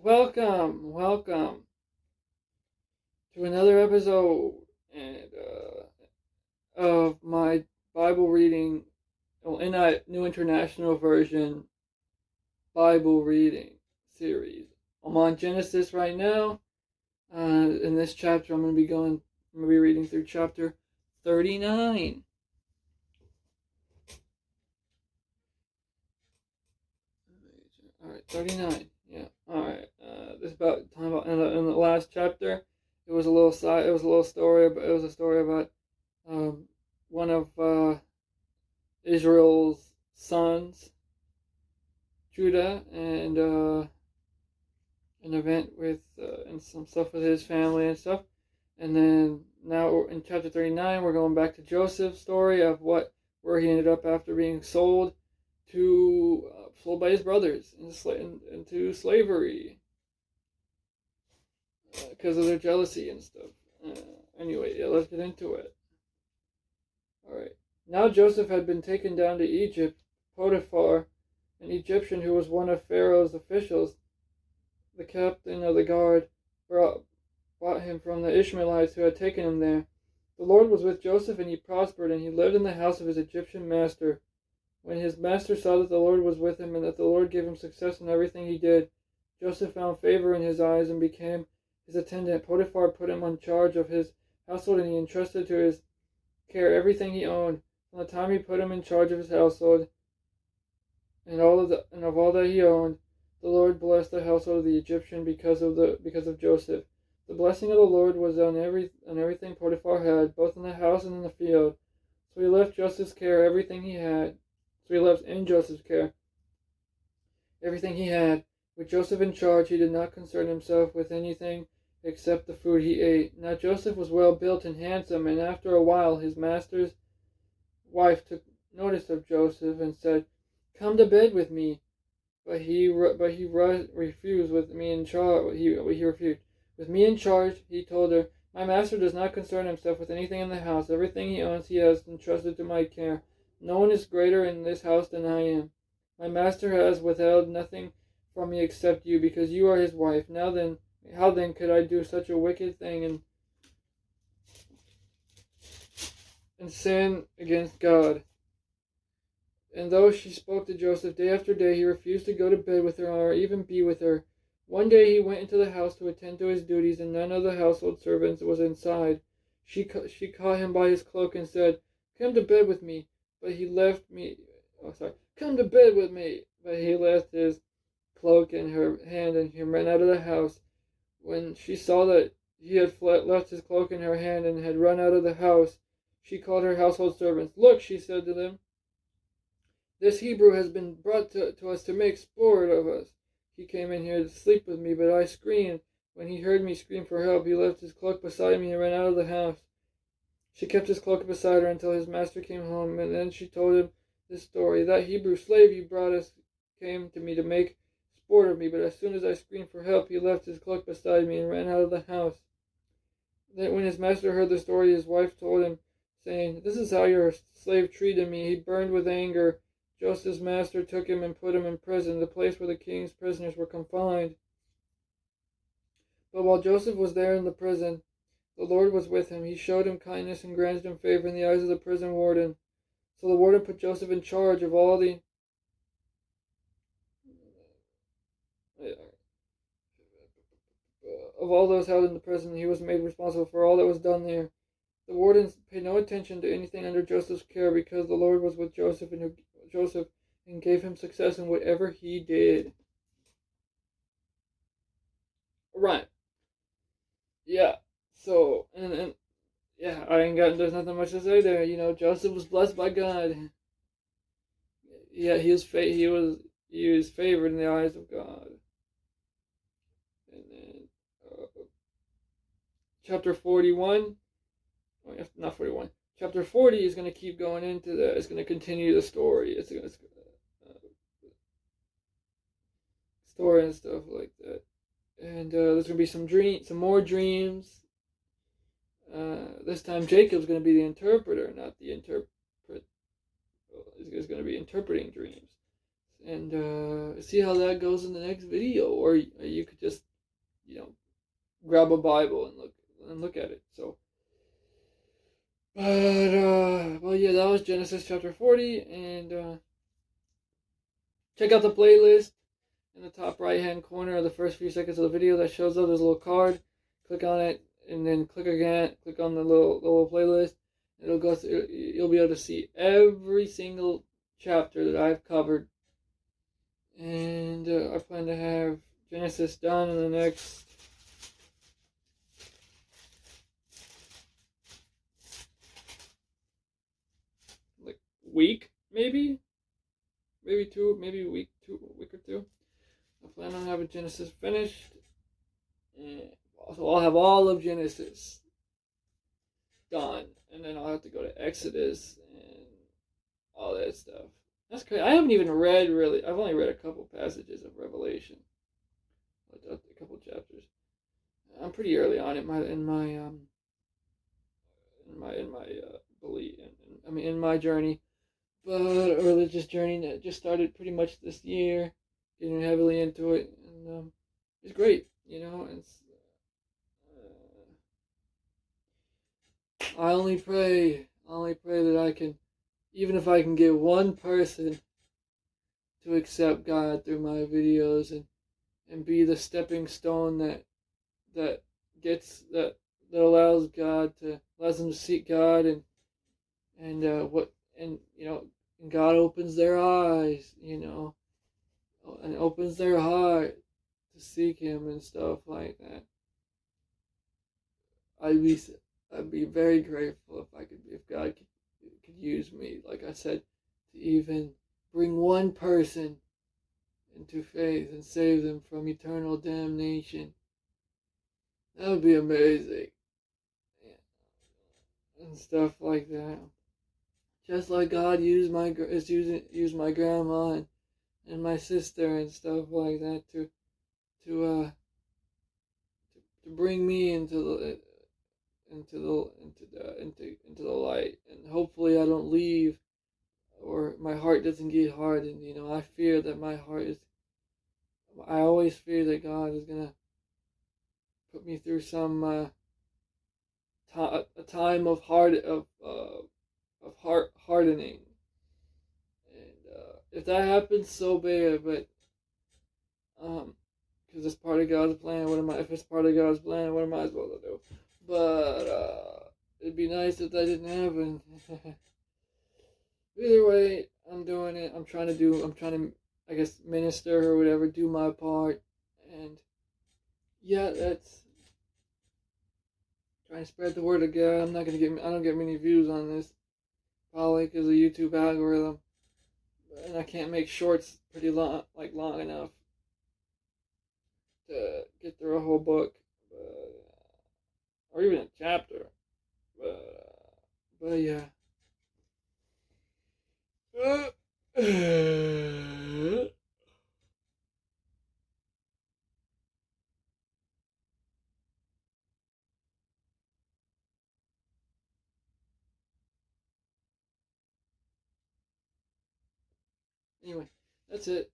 welcome to another episode and of my Bible reading, New International Version Bible reading series. I'm on Genesis right now. In this chapter, I'm going to be reading through chapter 39. All right, 39. Yeah. All right. This is about time about in the last chapter. It was a little story, but it was a story about one of Israel's sons, Judah, and an event with and some stuff with his family and stuff. And then now in chapter 39, we're going back to Joseph's story of where he ended up after being sold by his brothers into slavery because of their jealousy and stuff. Anyway, let's get into it. Alright. Now Joseph had been taken down to Egypt. Potiphar, an Egyptian who was one of Pharaoh's officials, the captain of the guard, brought him from the Ishmaelites who had taken him there. The Lord was with Joseph, and he prospered, and he lived in the house of his Egyptian master. When his master saw that the Lord was with him, and that the Lord gave him success in everything he did, Joseph found favor in his eyes and became his attendant. Potiphar put him in charge of his household, and he entrusted to his care everything he owned. From the time he put him in charge of his household and of all that he owned, the Lord blessed the household of the Egyptian because of Joseph. The blessing of the Lord was on everything Potiphar had, both in the house and in the field. So he left Joseph's care everything he had. So he left in Joseph's care everything he had. With Joseph in charge, he did not concern himself with anything except the food he ate. Now Joseph was well built and handsome, and after a while his master's wife took notice of Joseph and said, "Come to bed with me." But he refused. With me in charge, he refused. With me in charge, he told her, "My master does not concern himself with anything in the house. Everything he owns he has entrusted to my care. No one is greater in this house than I am. My master has withheld nothing from me except you, because you are his wife. How then could I do such a wicked thing and sin against God?" And though she spoke to Joseph day after day, he refused to go to bed with her or even be with her. One day he went into the house to attend to his duties, and none of the household servants was inside. She caught him by his cloak and said, "Come to bed with me." But he left me. Come to bed with me. But he left his cloak in her hand, and he ran out of the house. When she saw that he had left his cloak in her hand and had run out of the house, she called her household servants. "Look," she said to them, "this Hebrew has been brought to us to make sport of us. He came in here to sleep with me, but I screamed. When he heard me scream for help, he left his cloak beside me and ran out of the house." She kept his cloak beside her until his master came home, and then she told him this story. "That Hebrew slave you brought us came to me to make sport of me, but as soon as I screamed for help, he left his cloak beside me and ran out of the house." Then when his master heard the story, his wife told him, saying, "This is how your slave treated me." He burned with anger. Joseph's master took him and put him in prison, the place where the king's prisoners were confined. But while Joseph was there in the prison, the Lord was with him. He showed him kindness and granted him favor in the eyes of the prison warden. So the warden put Joseph in charge of all those held in the prison. He was made responsible for all that was done there. The warden paid no attention to anything under Joseph's care, because the Lord was with Joseph and gave him success in whatever he did. Right. Yeah. So and yeah, there's nothing much to say there. Joseph was blessed by God. Yeah, he was favored in the eyes of God. And then chapter 41, not 41. Chapter 40 is going to keep going into that. It's going to continue the story. It's story and stuff like that. And there's going to be some more dreams. This time Jacob's going to be the interpreter, not the interpret. He's going to be interpreting dreams. and see how that goes in the next video. Or you could just, grab a Bible and look at it. So, well, yeah, that was Genesis chapter 40, and check out the playlist in the top right hand corner of the first few seconds of the video that shows up. There's a little card. Click on it, and then click again. Click on the little playlist. It'll go through. You'll be able to see every single chapter that I've covered, and I plan to have Genesis done in the next week, maybe two, maybe a week or two. I plan on having Genesis finished, and so I'll have all of Genesis done, and then I'll have to go to Exodus and all that stuff. That's crazy. I haven't even read really. I've only read a couple passages of Revelation, a couple chapters. I'm pretty early on in my belief. In my journey, but a religious journey that just started pretty much this year, getting heavily into it, and it's great. It's. I only pray that I can, even if I can get one person to accept God through my videos and be the stepping stone that allows them to seek God and God opens their eyes, and opens their heart to seek Him and stuff like that. I'd be very grateful if God could use me, like I said, to even bring one person into faith and save them from eternal damnation. That would be amazing. And stuff like that. Just like God used my grandma and my sister and stuff like that to bring me into the light, and hopefully I don't leave or my heart doesn't get hardened. I fear that I always fear that God is gonna put me through some a time of heart hardening, and if that happens, so be it. But because it's part of God's plan, if it's part of God's plan, what am I supposed to do? But it'd be nice if that didn't happen. Either way, I'm doing it. I'm trying to, I guess, minister or whatever, do my part, and yeah, that's trying to spread the word of God. I don't get many views on this, probably because of the YouTube algorithm, and I can't make shorts long enough to get through a whole book, or even a chapter. But yeah. Anyway, that's it.